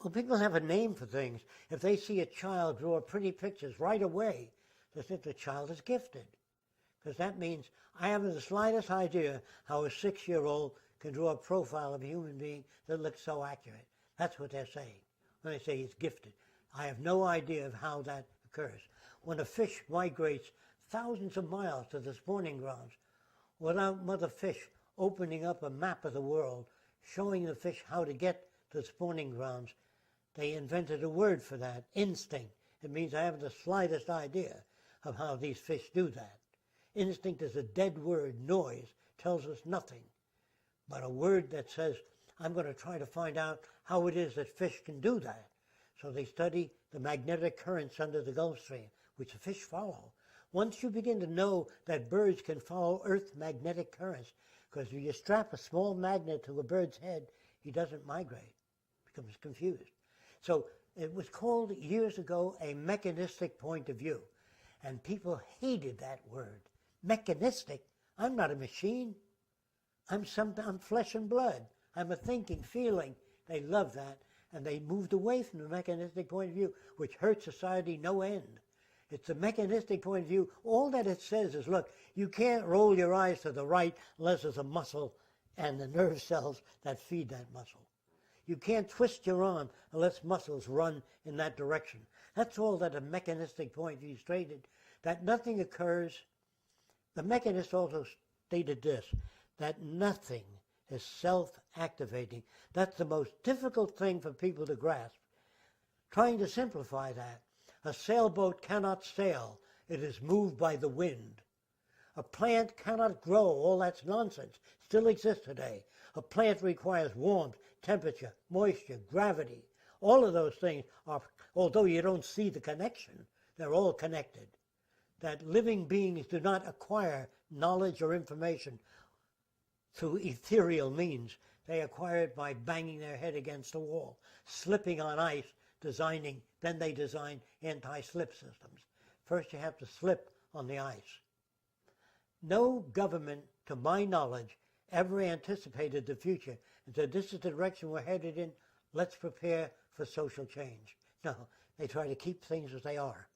Well, people have a name for things. If they see a child draw pretty pictures right away, they think the child is gifted. Because that means I haven't the slightest idea how a 6-year-old can draw a profile of a human being that looks so accurate. That's what they're saying when they say he's gifted. I have no idea of how that occurs. When a fish migrates thousands of miles to the spawning grounds, without mother fish opening up a map of the world, showing the fish how to get to the spawning grounds, they invented a word for that, instinct. It means I haven't the slightest idea of how these fish do that. Instinct is a dead word. Noise tells us nothing. But a word that says, I'm going to try to find out how it is that fish can do that. So they study the magnetic currents under the Gulf Stream, which the fish follow. Once you begin to know that birds can follow Earth's magnetic currents, because if you strap a small magnet to a bird's head, he doesn't migrate, becomes confused. So it was called years ago a mechanistic point of view. And people hated that word. Mechanistic? I'm not a machine. I'm flesh and blood. I'm a thinking, feeling. They love that. And they moved away from the mechanistic point of view, which hurt society no end. It's a mechanistic point of view. All that it says is, look, you can't roll your eyes to the right unless there's a muscle and the nerve cells that feed that muscle. You can't twist your arm unless muscles run in that direction. That's all that a mechanistic point of view stated, that nothing occurs. The mechanist also stated this, that nothing is self-activating. That's the most difficult thing for people to grasp. Trying to simplify that, a sailboat cannot sail. It is moved by the wind. A plant cannot grow. All that's nonsense. Still exists today. A plant requires warmth, temperature, moisture, gravity. All of those things are, although you don't see the connection, they're all connected. That living beings do not acquire knowledge or information through ethereal means. They acquire it by banging their head against a wall, slipping on ice, then they design anti-slip systems. First you have to slip on the ice. No government, to my knowledge, ever anticipated the future and said, this is the direction we're headed in, let's prepare for social change. No, they try to keep things as they are.